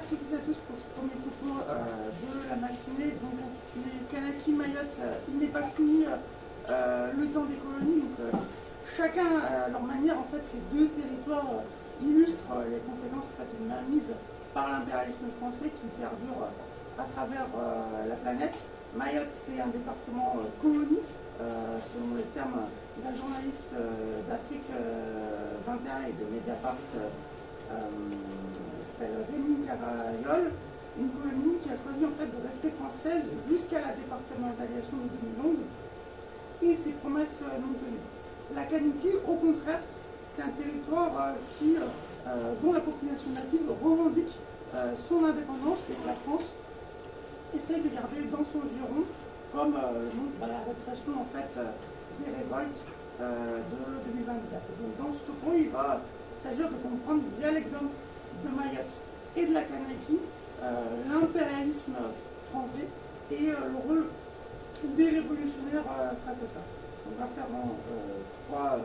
toutes et à tous pour ce premier topo de la matinée, donc intitulé Kanaki Mayotte, il n'est pas fini le temps des colonies. Donc, chacun à leur manière, en fait, ces deux territoires illustrent les conséquences en fait, d'une mainmise par l'impérialisme français qui perdure à travers la planète. Mayotte, c'est un département colonie, selon les termes d'un journaliste d'Afrique 21 et de Mediapart, Rémi Carayol, une colonie qui a choisi en fait de rester française jusqu'à la départementalisation de 2011 et ses promesses non tenues. La Kaniki, au contraire, c'est un territoire dont la population native revendique son indépendance et que la France essaye de garder dans son giron, comme la répression en fait, des révoltes de 2024. Donc dans ce topo, il va s'agir de comprendre via l'exemple de Mayotte et de la Kanaki l'impérialisme français et le rôle des révolutionnaires face à ça. On va faire en trois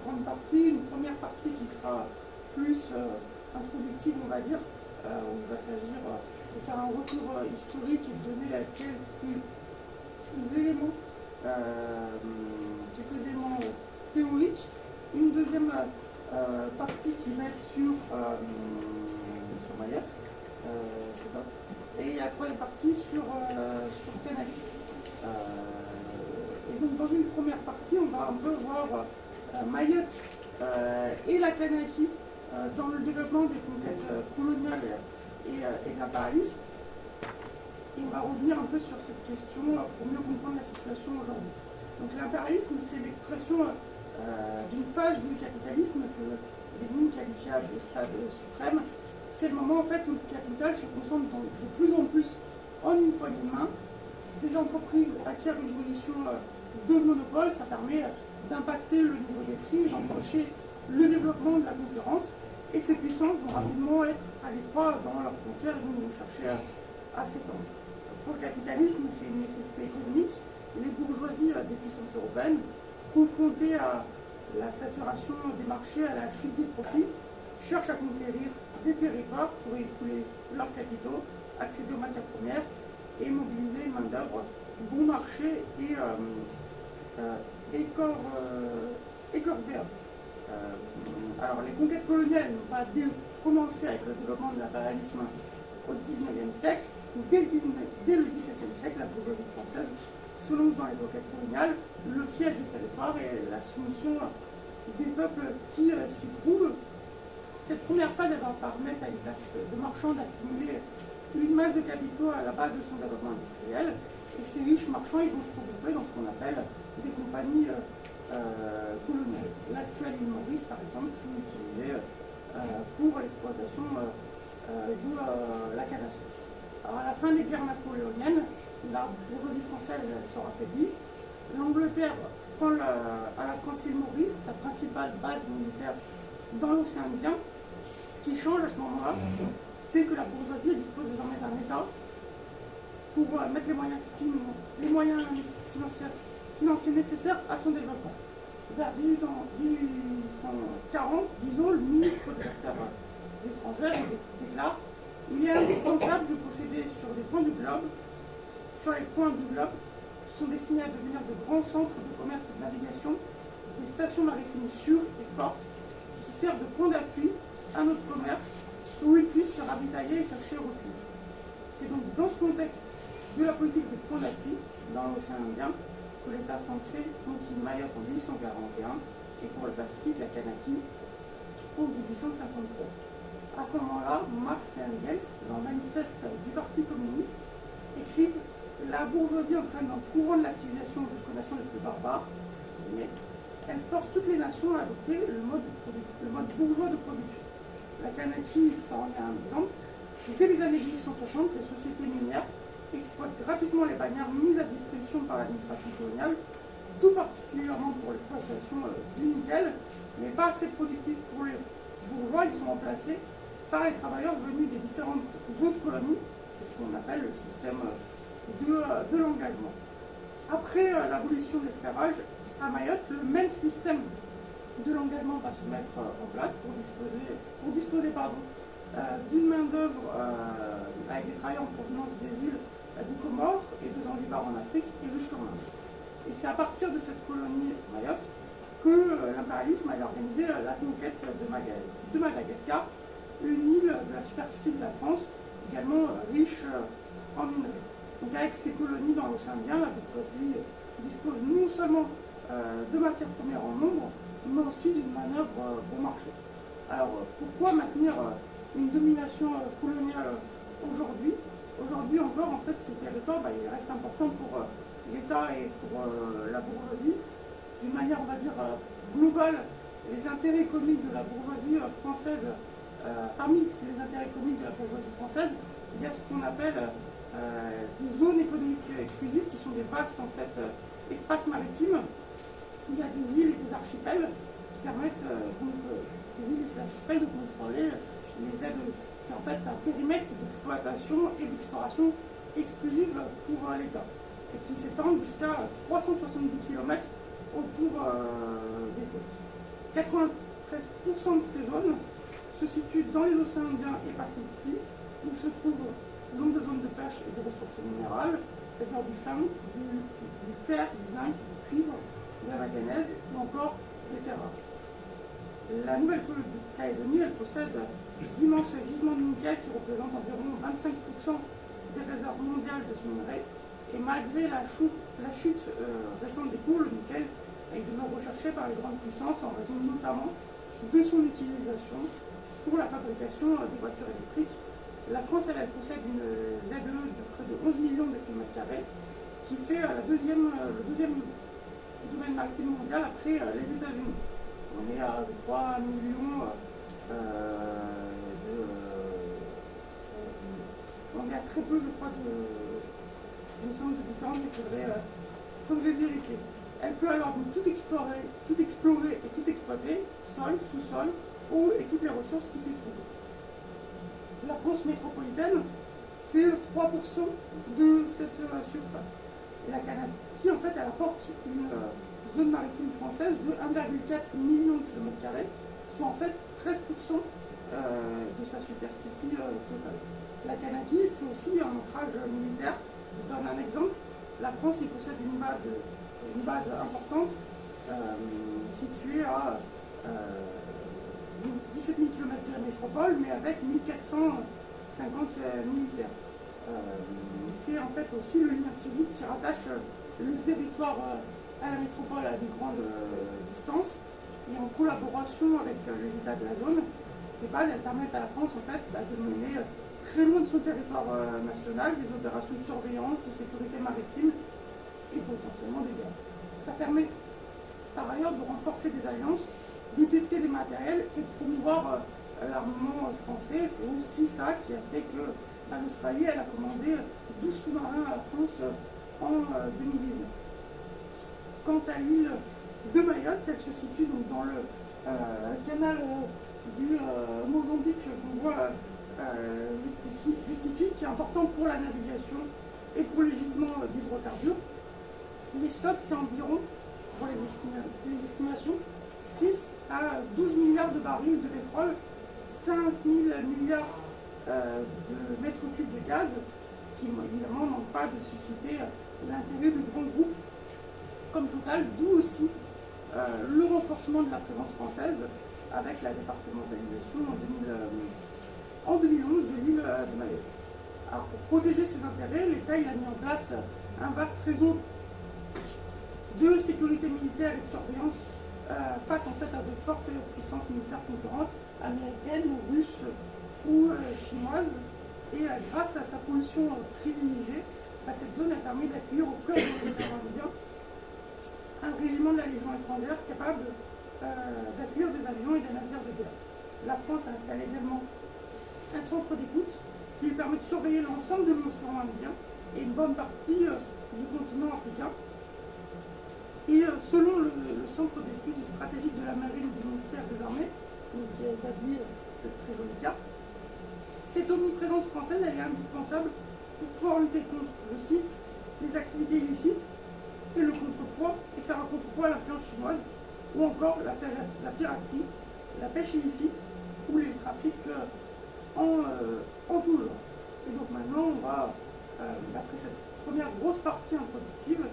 grandes parties. Une première partie qui sera plus introductive, on va dire, où il va s'agir de faire un retour historique et de donner quelques éléments théoriques. Une deuxième partie qui va être sur Mayotte, c'est ça. Et la troisième partie sur Kanaki. Et donc dans une première partie, on va un peu voir Mayotte et la Kanaki dans le développement des conquêtes coloniales et de l'impérialisme. Et on va revenir un peu sur cette question pour mieux comprendre la situation aujourd'hui. Donc l'impérialisme, c'est l'expression d'une phase du capitalisme que Lénine qualifia de stade suprême. C'est le moment en fait où le capital se concentre de plus en plus en une poignée de main. Des entreprises acquièrent une position de monopole, ça permet d'impacter le niveau des prix, d'empêcher le développement de la concurrence, et ces puissances vont rapidement être à l'étroit dans leurs frontières et vont chercher à s'étendre. Pour le capitalisme, c'est une nécessité économique. Les bourgeoisies des puissances européennes, confrontées à la saturation des marchés, à la chute des profits, cherchent à conquérir des territoires pour y écouler leurs capitaux, accéder aux matières premières et mobiliser une main-d'œuvre bon marché et corvéable. Alors, les conquêtes coloniales n'ont pas commencé avec le développement de l'impérialisme au XIXe siècle. Dès le XVIIe siècle, la bourgeoisie française se lance dans les conquêtes coloniales, le piège du territoire et la soumission des peuples qui s'y trouvent. Cette première phase elle va permettre à une classe de marchands d'accumuler une masse de capitaux à la base de son développement industriel. Et ces riches marchands ils vont se regrouper dans ce qu'on appelle des compagnies coloniales. L'actuelle île Maurice, par exemple, fut utilisée pour l'exploitation de la canne à sucre. Alors, à la fin des guerres napoléoniennes, la bourgeoisie française sera affaiblie. L'Angleterre prend à la France l'île Maurice, sa principale base militaire dans l'océan Indien. Ce qui change à ce moment-là, c'est que la bourgeoisie dispose désormais d'un État pour mettre les moyens financiers nécessaires à son développement. Vers 1840, Guizot, le ministre des Affaires étrangères, déclare: il est indispensable de posséder sur les points du globe, qui sont destinés à devenir de grands centres de commerce et de navigation, des stations maritimes sûres et fortes qui servent de point d'appui à notre commerce, où ils puissent se ravitailler et chercher refuge. C'est donc dans ce contexte de la politique des points d'appui dans l'océan Indien que l'État français conquit Mayotte en 1841 et pour le Pacifique la Kanaki en 1853. À ce moment-là, Marx et Engels, dans le manifeste du Parti communiste, écrivent: la bourgeoisie entraîne dans le courant de la civilisation jusqu'aux nations les plus barbares, mais elle force toutes les nations à adopter le mode bourgeois de production. La Kanaki, ça en est un exemple. Dès les années 1860, les sociétés minières exploitent gratuitement les bannières mises à disposition par l'administration coloniale, tout particulièrement pour l'exploitation du nickel, mais pas assez productifs pour les bourgeois. Ils sont remplacés par les travailleurs venus des différentes autres colonies. C'est ce qu'on appelle le système de l'engagement. Après l'abolition de l'esclavage à Mayotte, le même système de l'engagement va se mettre en place pour disposer d'une main-d'œuvre avec des travailleurs en provenance des îles du Comores et de Zanzibar en Afrique et jusqu'en Inde. Et c'est à partir de cette colonie Mayotte que l'impérialisme a organisé la conquête de Madagascar, une île de la superficie de la France, également riche en minerais. Donc avec ces colonies dans l'océan Indien, la bourgeoisie dispose non seulement de matières premières en nombre, mais aussi d'une manœuvre bon marché. Alors pourquoi maintenir une domination coloniale aujourd'hui? Aujourd'hui encore, en fait, ces territoires, ils restent importants pour l'État et pour la bourgeoisie. D'une manière, on va dire, globale, les intérêts économiques de la bourgeoisie française, parmi les intérêts économiques de la bourgeoisie française, il y a ce qu'on appelle des zones économiques exclusives, qui sont des vastes, en fait, espaces maritimes. Il y a des îles et des archipels qui permettent, ces îles et ces archipels, de contrôler les aides. C'est en fait un périmètre d'exploitation et d'exploration exclusive pour l'État, et qui s'étend jusqu'à 370 km autour des côtes. 93% de ces zones se situent dans les océans Indiens et Pacifique, où se trouvent nombre de zones de pêche et de ressources minérales, c'est-à-dire du fin, du fer, du zinc, du cuivre, de la manganèse ou encore des terres rares. La Nouvelle-Calédonie, elle possède d'immenses gisements de nickel qui représentent environ 25% des réserves mondiales de ce minerai. Et malgré la chute récente des cours, le nickel est demeure recherché par les grandes puissances en raison notamment de son utilisation pour la fabrication des voitures électriques. La France, elle possède une ZE de près de 11 millions de kilomètres carrés, qui fait le deuxième domaine maritime mondial après les États-Unis. On est à 3 millions on est à très peu, je crois, de différence, mais il faudrait vérifier. Elle peut alors tout explorer et tout exploiter, sol, sous-sol, eau et toutes les ressources qui s'y trouvent. La France métropolitaine, c'est 3% de cette surface. Et la Canada, qui en fait, elle apporte une zone maritime française de 1,4 million de kilomètres carrés, soit en fait 13% de sa superficie totale. La Canada, c'est aussi un ancrage militaire. Je vous donne un exemple. La France y possède une base importante située à 17 000 km de la métropole, mais avec 1450 militaires. C'est en fait aussi le lien physique qui rattache le territoire à la métropole à de grandes distances, et en collaboration avec les États de la zone, ces bases elles permettent à la France en fait de mener très loin de son territoire national des opérations de surveillance, de sécurité maritime et potentiellement des guerres. Ça permet par ailleurs de renforcer des alliances, de tester des matériels et de promouvoir l'armement français. C'est aussi ça qui a fait que l'Australie elle a commandé 12 sous-marins à la France en 2019. Quant à l'île de Mayotte, elle se situe donc dans le canal du Mozambique qu'on voit justifie, qui est important pour la navigation et pour les gisements d'hydrocarbures. Les stocks, c'est environ, pour les estimations, 6 à 12 milliards de barils de pétrole, 5 000 milliards de mètres cubes de gaz, ce qui évidemment manque pas de susciter l'intérêt de grands groupes comme Total, d'où aussi le renforcement de la présence française avec la départementalisation en 2011 de l'île de Mayotte. Alors pour protéger ses intérêts, l'État a mis en place un vaste réseau de sécurité militaire et de surveillance face en fait à de fortes puissances militaires concurrentes, américaines ou russes ou chinoises. Et grâce à sa pollution privilégiée, cette zone a permis d'accueillir au cœur de l'océan Indien un régiment de la Légion étrangère capable d'accueillir des avions et des navires de guerre. La France a installé également un centre d'écoute qui lui permet de surveiller l'ensemble de l'océan Indien et une bonne partie du continent africain. Et selon le Centre d'études stratégiques de la marine du ministère des Armées, qui a établi cette très jolie carte, cette omniprésence française elle est indispensable pour pouvoir lutter contre, je cite, les activités illicites et le contrepoids, et faire un contrepoids à l'influence chinoise, ou encore la piraterie, la pêche illicite ou les trafics en tout genre. Et donc maintenant, on va, d'après cette première grosse partie introductive,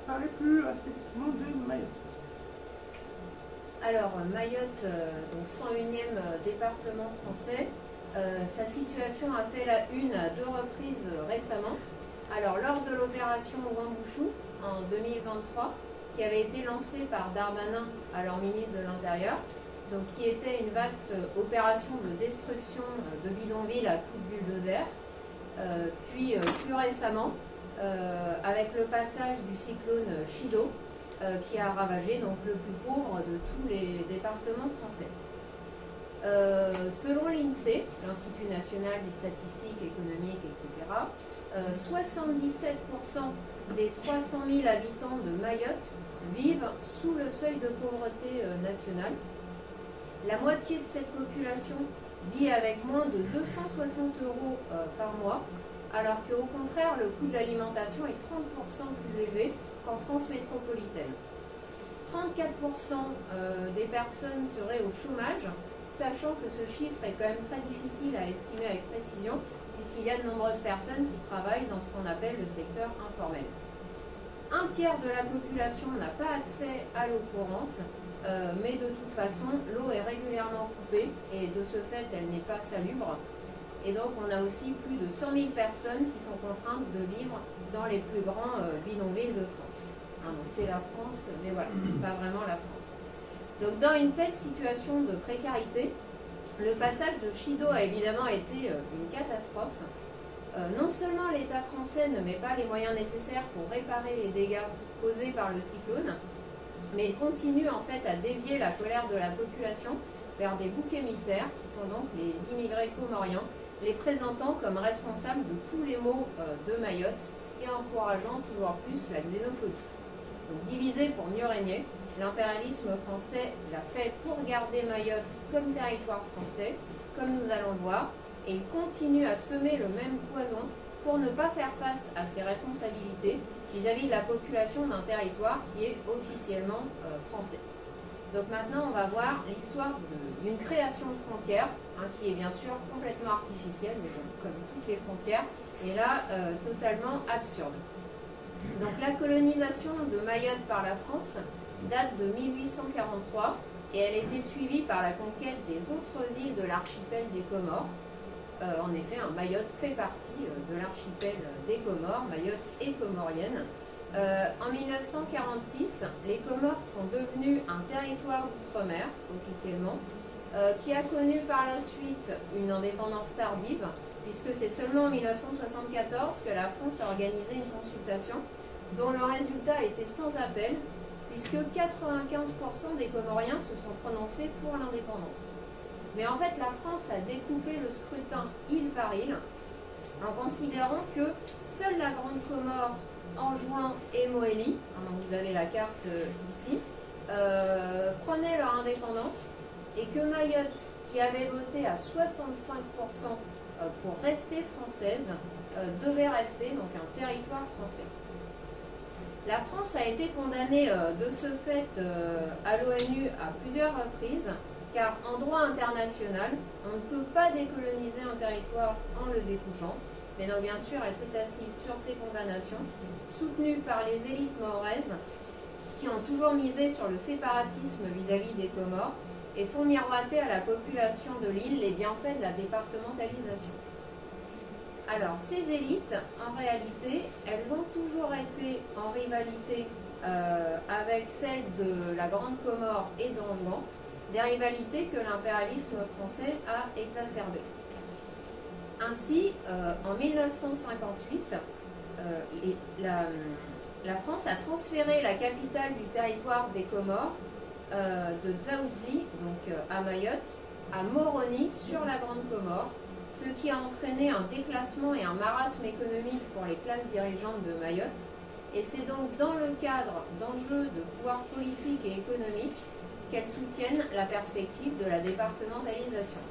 parler plus spécifiquement de Mayotte. Alors, Mayotte, donc 101e département français, sa situation a fait la une à 2 reprises récemment. Alors, lors de l'opération Wambouchou en 2023, qui avait été lancée par Darmanin, alors ministre de l'Intérieur, donc qui était une vaste opération de destruction de bidonvilles à coups de bulldozer, puis plus récemment, avec le passage du cyclone Chido, qui a ravagé donc le plus pauvre de tous les départements français. Selon l'INSEE, l'Institut national des statistiques économiques, etc., 77% des 300 000 habitants de Mayotte vivent sous le seuil de pauvreté nationale. La moitié de cette population vit avec moins de 260 € par mois, alors qu'au contraire, le coût de l'alimentation est 30% plus élevé qu'en France métropolitaine. 34% des personnes seraient au chômage, sachant que ce chiffre est quand même très difficile à estimer avec précision, puisqu'il y a de nombreuses personnes qui travaillent dans ce qu'on appelle le secteur informel. Un tiers de la population n'a pas accès à l'eau courante, mais de toute façon, l'eau est régulièrement coupée et de ce fait, elle n'est pas salubre. Et donc, on a aussi plus de 100 000 personnes qui sont contraintes de vivre dans les plus grands bidonvilles de France. Hein, donc, c'est la France, mais voilà, pas vraiment la France. Donc, dans une telle situation de précarité, le passage de Chido a évidemment été une catastrophe. Non seulement l'État français ne met pas les moyens nécessaires pour réparer les dégâts causés par le cyclone, mais il continue en fait à dévier la colère de la population vers des boucs émissaires, qui sont donc les immigrés comoriens, les présentant comme responsables de tous les maux de Mayotte et encourageant toujours plus la xénophobie. Donc divisé pour mieux régner, l'impérialisme français l'a fait pour garder Mayotte comme territoire français, comme nous allons le voir, et il continue à semer le même poison pour ne pas faire face à ses responsabilités vis-à-vis de la population d'un territoire qui est officiellement français. Donc maintenant, on va voir l'histoire d'une création de frontières, hein, qui est bien sûr complètement artificielle, mais bon, comme toutes les frontières, et là, totalement absurde. Donc la colonisation de Mayotte par la France date de 1843, et elle était suivie par la conquête des autres îles de l'archipel des Comores. En effet, Mayotte fait partie de l'archipel des Comores, Mayotte est comorienne. En 1946, les Comores sont devenus un territoire d'outre-mer, officiellement, qui a connu par la suite une indépendance tardive, puisque c'est seulement en 1974 que la France a organisé une consultation dont le résultat était sans appel, puisque 95% des Comoriens se sont prononcés pour l'indépendance. Mais en fait, la France a découpé le scrutin île par île, en considérant que seule la Grande Comore, Anjouan et Mohéli, hein, vous avez la carte ici, prenaient leur indépendance, et que Mayotte, qui avait voté à 65% pour rester française, devait rester donc un territoire français. La France a été condamnée de ce fait à l'ONU à plusieurs reprises, car en droit international, on ne peut pas décoloniser un territoire en le découpant. Mais donc bien sûr, elle s'est assise sur ces condamnations, soutenues par les élites mahoraises, qui ont toujours misé sur le séparatisme vis-à-vis des Comores, et font miroiter à la population de l'île les bienfaits de la départementalisation. Alors, ces élites, en réalité, elles ont toujours été en rivalité avec celles de la Grande Comore et d'Anjouan, des rivalités que l'impérialisme français a exacerbées. Ainsi, en 1958, la France a transféré la capitale du territoire des Comores de Dzaoudzi, donc à Mayotte, à Moroni sur la Grande Comore, ce qui a entraîné un déclassement et un marasme économique pour les classes dirigeantes de Mayotte. Et c'est donc dans le cadre d'enjeux de pouvoir politique et économique qu'elles soutiennent la perspective de la départementalisation.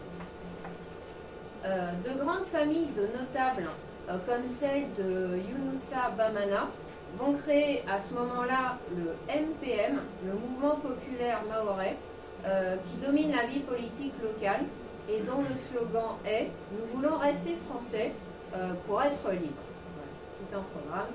De grandes familles de notables, comme celle de Younoussa Bamana, vont créer à ce moment-là le MPM, le Mouvement populaire mahorais, qui domine la vie politique locale et dont le slogan est « Nous voulons rester français pour être libres ». Tout un programme.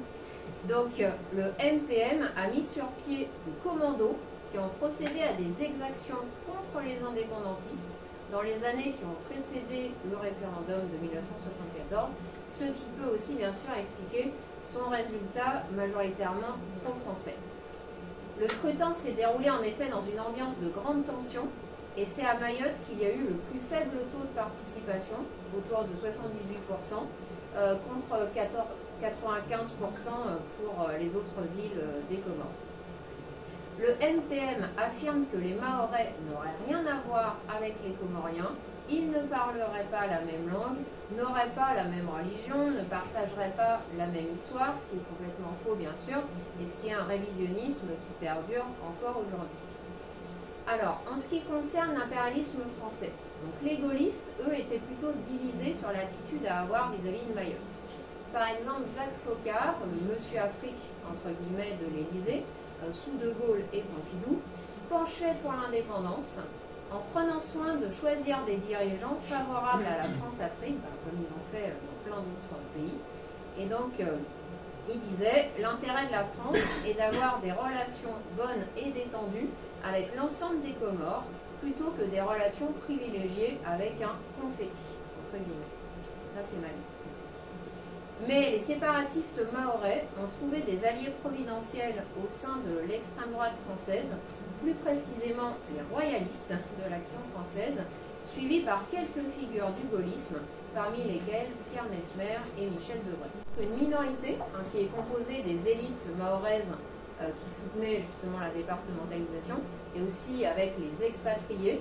Donc le MPM a mis sur pied des commandos qui ont procédé à des exactions contre les indépendantistes dans les années qui ont précédé le référendum de 1974, ce qui peut aussi bien sûr expliquer son résultat majoritairement pro-français. Le scrutin s'est déroulé en effet dans une ambiance de grande tension et c'est à Mayotte qu'il y a eu le plus faible taux de participation, autour de 78%, contre 95% pour les autres îles des Comores. Le MPM affirme que les Mahorais n'auraient rien à voir avec les Comoriens, ils ne parleraient pas la même langue, n'auraient pas la même religion, ne partageraient pas la même histoire, ce qui est complètement faux bien sûr, et ce qui est un révisionnisme qui perdure encore aujourd'hui. Alors, en ce qui concerne l'impérialisme français, donc les gaullistes, eux, étaient plutôt divisés sur l'attitude à avoir vis-à-vis de Mayotte. Par exemple, Jacques Faucard, Monsieur Afrique, entre guillemets, de l'Élysée, sous De Gaulle et Pompidou, penchait pour l'indépendance en prenant soin de choisir des dirigeants favorables à la France-Afrique, comme ils ont fait dans plein d'autres pays. Et donc, il disait « L'intérêt de la France est d'avoir des relations bonnes et détendues avec l'ensemble des Comores, plutôt que des relations privilégiées avec un confetti, entre guillemets. » Ça, c'est mal. Mais les séparatistes mahorais ont trouvé des alliés providentiels au sein de l'extrême droite française, plus précisément les royalistes de l'Action française, suivis par quelques figures du gaullisme, parmi lesquelles Pierre Mesmer et Michel Debré. Une minorité qui est composée des élites mahoraises qui soutenaient justement la départementalisation, et aussi avec les expatriés,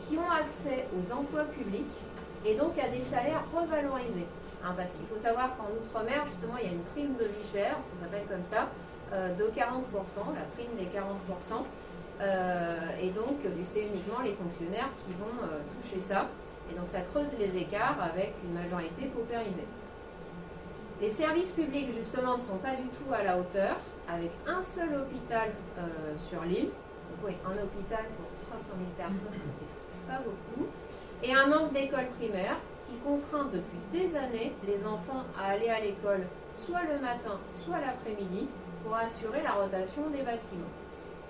qui ont accès aux emplois publics et donc à des salaires revalorisés. Parce qu'il faut savoir qu'en Outre-mer, justement, il y a une prime de vie chère, ça s'appelle comme ça, de 40%, la prime des 40%. Et donc, c'est uniquement les fonctionnaires qui vont toucher ça. Et donc, ça creuse les écarts avec une majorité paupérisée. Les services publics, justement, ne sont pas du tout à la hauteur, avec un seul hôpital sur l'île. Donc, oui, un hôpital pour 300 000 personnes, ça fait pas beaucoup. Et un manque d'écoles primaires qui contraint depuis des années les enfants à aller à l'école soit le matin, soit l'après-midi pour assurer la rotation des bâtiments.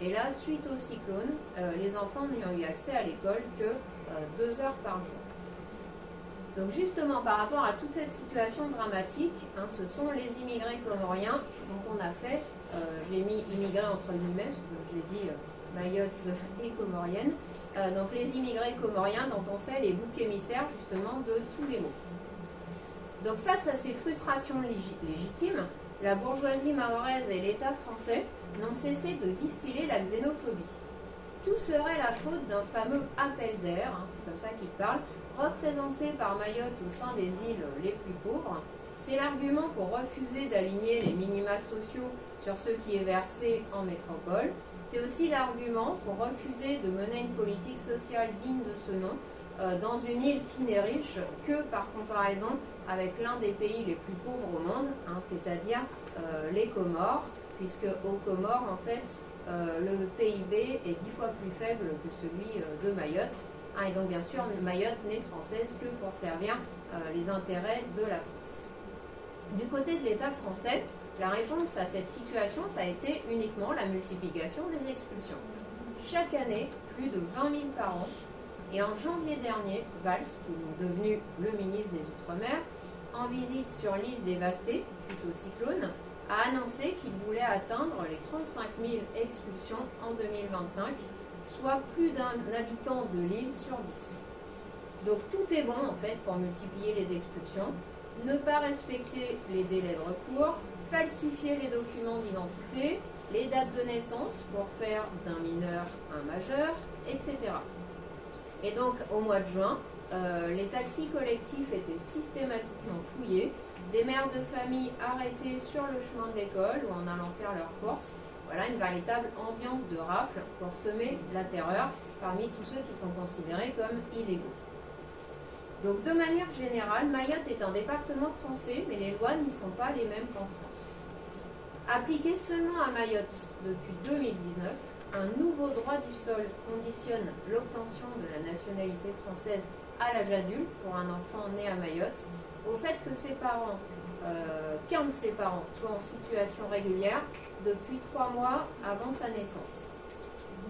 Et là, suite au cyclone, les enfants n'ont eu accès à l'école que 2 heures par jour. Donc justement, par rapport à toute cette situation dramatique, ce sont les immigrés comoriens dont on a fait, j'ai mis immigrés entre guillemets, parce que j'ai dit Mayotte et comorienne, donc les immigrés comoriens dont on fait les boucs émissaires justement de tous les maux. Donc face à ces frustrations légitimes, la bourgeoisie mahoraise et l'État français n'ont cessé de distiller la xénophobie. Tout serait la faute d'un fameux appel d'air, c'est comme ça qu'il parle, représenté par Mayotte au sein des îles les plus pauvres. C'est l'argument pour refuser d'aligner les minima sociaux sur ce qui est versé en métropole. C'est aussi l'argument pour refuser de mener une politique sociale digne de ce nom dans une île qui n'est riche que par comparaison avec l'un des pays les plus pauvres au monde, c'est-à-dire les Comores, puisque aux Comores, en fait, le PIB est 10 fois plus faible que celui de Mayotte. Et donc, bien sûr, Mayotte n'est française que pour servir les intérêts de la France. Du côté de l'État français, la réponse à cette situation, ça a été uniquement la multiplication des expulsions. Chaque année, plus de 20 000 par an. Et en janvier dernier, Valls, qui est devenu le ministre des Outre-mer, en visite sur l'île dévastée, suite au cyclone, a annoncé qu'il voulait atteindre les 35 000 expulsions en 2025, soit plus d'un habitant de l'île sur 10. Donc tout est bon en fait pour multiplier les expulsions, ne pas respecter les délais de recours, falsifier les documents d'identité, les dates de naissance pour faire d'un mineur un majeur, etc. Et donc au mois de juin, les taxis collectifs étaient systématiquement fouillés, des mères de famille arrêtées sur le chemin de l'école ou en allant faire leurs courses. Voilà une véritable ambiance de rafle pour semer la terreur parmi tous ceux qui sont considérés comme illégaux. Donc de manière générale, Mayotte est un département français, mais les lois n'y sont pas les mêmes qu'en France. Appliquées seulement à Mayotte depuis 2019, un nouveau droit du sol conditionne l'obtention de la nationalité française à l'âge adulte pour un enfant né à Mayotte au fait que ses parents, qu'un de ses parents soit en situation régulière depuis 3 mois avant sa naissance.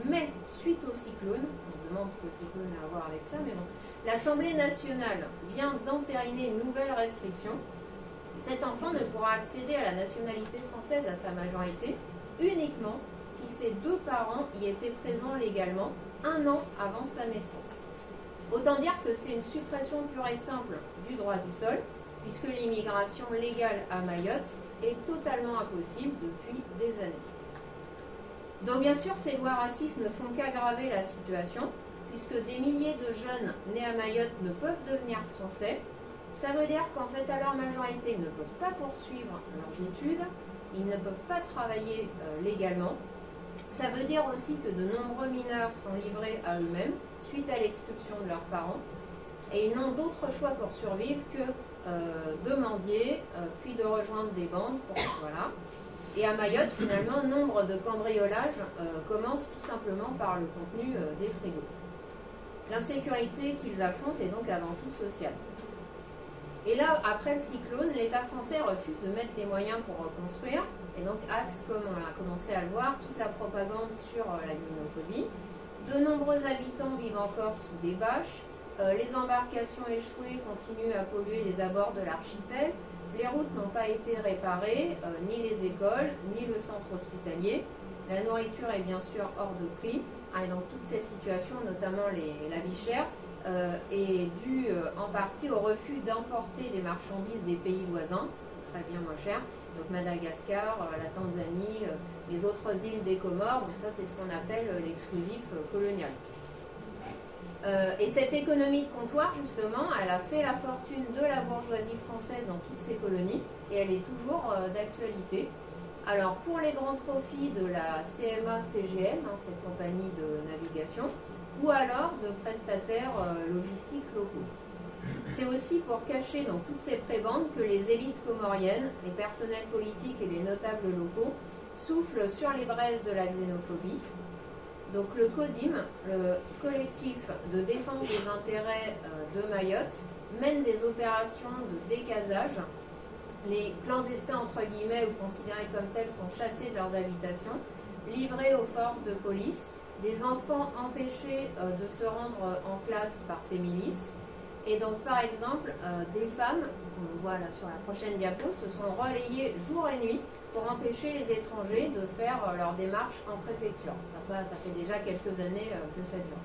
Mais suite au cyclone, on se demande ce que le cyclone a à voir avec ça, mais bon, l'Assemblée nationale vient d'entériner une nouvelle restriction. Cet enfant ne pourra accéder à la nationalité française à sa majorité uniquement si ses 2 parents y étaient présents légalement 1 an avant sa naissance. Autant dire que c'est une suppression pure et simple du droit du sol, puisque l'immigration légale à Mayotte est totalement impossible depuis des années. Donc bien sûr, ces lois racistes ne font qu'aggraver la situation, puisque des milliers de jeunes nés à Mayotte ne peuvent devenir français. Ça veut dire qu'en fait, à leur majorité, ils ne peuvent pas poursuivre leurs études, ils ne peuvent pas travailler légalement. Ça veut dire aussi que de nombreux mineurs sont livrés à eux-mêmes suite à l'expulsion de leurs parents, et ils n'ont d'autre choix pour survivre que de mendier, puis de rejoindre des bandes. Voilà. Et à Mayotte, finalement, nombre de cambriolages commencent tout simplement par le contenu des frigos. L'insécurité qu'ils affrontent est donc avant tout sociale. Et là, après le cyclone, l'État français refuse de mettre les moyens pour reconstruire, et donc axe, comme on a commencé à le voir, toute la propagande sur la xénophobie. De nombreux habitants vivent encore sous des bâches, les embarcations échouées continuent à polluer les abords de l'archipel, les routes n'ont pas été réparées, ni les écoles, ni le centre hospitalier. La nourriture est bien sûr hors de prix. Et donc toutes ces situations, notamment la vie chère, est due en partie au refus d'importer des marchandises des pays voisins, très bien moins cher, donc Madagascar, la Tanzanie, les autres îles des Comores. Donc ça, c'est ce qu'on appelle l'exclusif colonial. Et cette économie de comptoir, justement, elle a fait la fortune de la bourgeoisie française dans toutes ses colonies, et elle est toujours d'actualité. Alors, pour les grands profits de la CMA-CGM, cette compagnie de navigation, ou alors de prestataires logistiques locaux. C'est aussi pour cacher dans toutes ces prébendes que les élites comoriennes, les personnels politiques et les notables locaux soufflent sur les braises de la xénophobie. Donc le CODIM, le collectif de défense des intérêts de Mayotte, mène des opérations de décasage. Les clandestins, entre guillemets, ou considérés comme tels, sont chassés de leurs habitations, livrés aux forces de police, des enfants empêchés de se rendre en classe par ces milices. Et donc, par exemple, des femmes, on voit là sur la prochaine diapo, se sont relayées jour et nuit pour empêcher les étrangers de faire leur démarche en préfecture. Enfin, ça fait déjà quelques années que ça dure.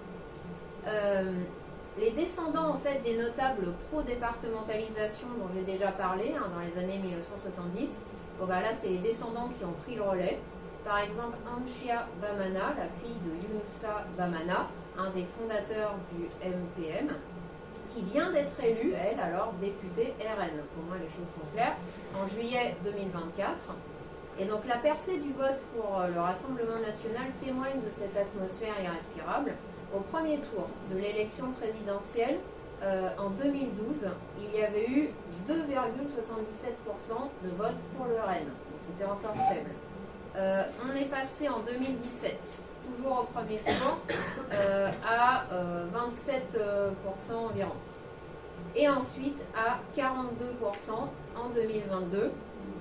Les descendants en fait des notables pro-départementalisation dont j'ai déjà parlé dans les années 1970, bon, bah, là c'est les descendants qui ont pris le relais. Par exemple, Amchia Bamana, la fille de Yunusa Bamana, un des fondateurs du MPM, qui vient d'être élue, elle, alors députée RN. Pour moi, les choses sont claires. En juillet 2024. Et donc, la percée du vote pour le Rassemblement national témoigne de cette atmosphère irrespirable. Au premier tour de l'élection présidentielle, en 2012, il y avait eu 2,77% de vote pour le RN. Donc, c'était encore faible. On est passé en 2017, toujours au premier tour, à 27% environ. Et ensuite à 42% en 2022,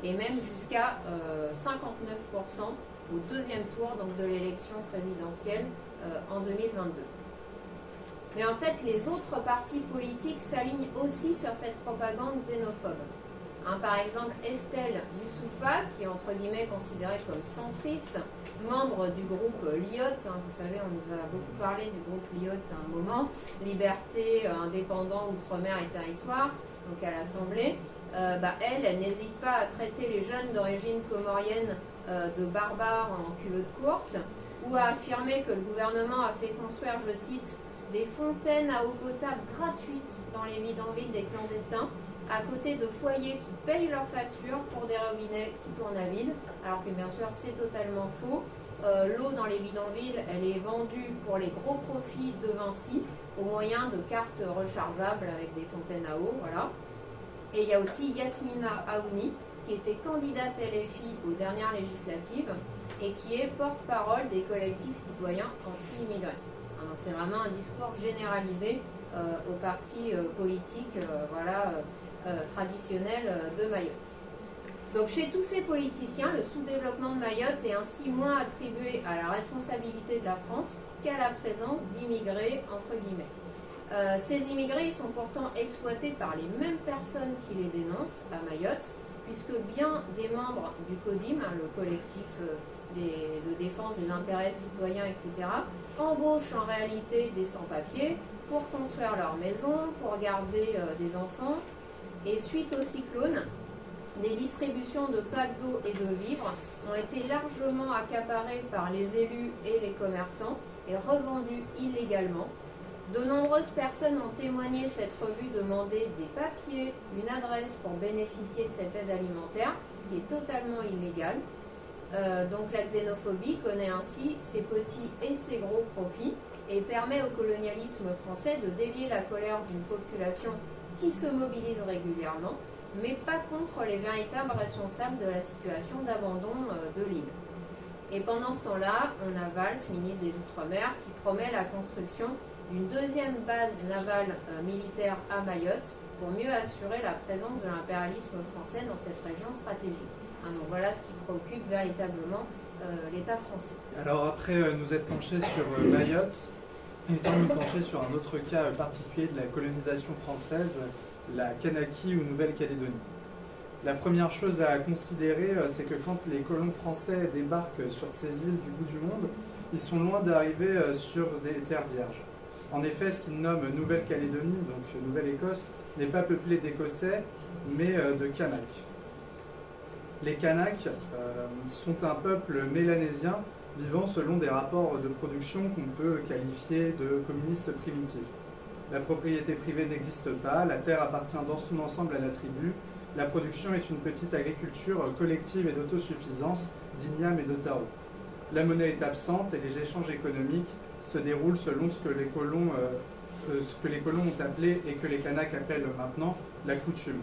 et même jusqu'à 59% au deuxième tour donc, de l'élection présidentielle en 2022. Mais en fait, les autres partis politiques s'alignent aussi sur cette propagande xénophobe. Par exemple, Estelle Youssoufa, qui est entre guillemets considérée comme centriste, membre du groupe LIOT, vous savez, on nous a beaucoup parlé du groupe LIOT à un moment, Liberté, Indépendant, Outre-mer et Territoire, donc à l'Assemblée, elle n'hésite pas à traiter les jeunes d'origine comorienne de barbares en culotte courte, ou à affirmer que le gouvernement a fait construire, je cite, des fontaines à eau potable gratuites dans les bidonvilles des clandestins, à côté de foyers qui payent leurs factures pour des robinets qui tournent à vide, alors que bien sûr c'est totalement faux. L'eau dans les bidonvilles, elle est vendue pour les gros profits de Vinci au moyen de cartes rechargeables avec des fontaines à eau, voilà. Et il y a aussi Yasmina Aouni, qui était candidate LFI aux dernières législatives et qui est porte-parole des collectifs citoyens anti-immigrés. Donc c'est vraiment un discours généralisé aux partis politiques traditionnels de Mayotte. Donc chez tous ces politiciens, le sous-développement de Mayotte est ainsi moins attribué à la responsabilité de la France qu'à la présence d'immigrés, entre guillemets. Ces immigrés sont pourtant exploités par les mêmes personnes qui les dénoncent à Mayotte, puisque bien des membres du CODIM, le collectif de défense des intérêts citoyens, etc., embauchent en réalité des sans-papiers pour construire leur maison, pour garder des enfants. Et suite au cyclone, des distributions de packs d'eau et de vivres ont été largement accaparées par les élus et les commerçants et revendues illégalement. De nombreuses personnes ont témoigné s'être vues demander des papiers, une adresse pour bénéficier de cette aide alimentaire, ce qui est totalement illégal. Donc la xénophobie connaît ainsi ses petits et ses gros profits et permet au colonialisme français de dévier la colère d'une population qui se mobilise régulièrement, mais pas contre les véritables responsables de la situation d'abandon de l'île. Et pendant ce temps-là, on a Valls, ministre des Outre-mer, qui promet la construction d'une deuxième base navale militaire à Mayotte pour mieux assurer la présence de l'impérialisme français dans cette région stratégique. Donc voilà ce qui préoccupe véritablement l'État français. Alors après nous être penchés sur Mayotte, il est temps de nous pencher sur un autre cas particulier de la colonisation française, la Kanaki ou Nouvelle-Calédonie. La première chose à considérer, c'est que quand les colons français débarquent sur ces îles du bout du monde, ils sont loin d'arriver sur des terres vierges. En effet, ce qu'ils nomment Nouvelle-Calédonie, donc Nouvelle-Écosse, n'est pas peuplé d'Écossais, mais de Kanaks. Les Kanaks sont un peuple mélanésien vivant selon des rapports de production qu'on peut qualifier de communistes primitifs. La propriété privée n'existe pas, la terre appartient dans son ensemble à la tribu, la production est une petite agriculture collective et d'autosuffisance d'igname et de taro. La monnaie est absente et les échanges économiques se déroulent selon ce que les colons ont appelé et que les Kanaks appellent maintenant la coutume,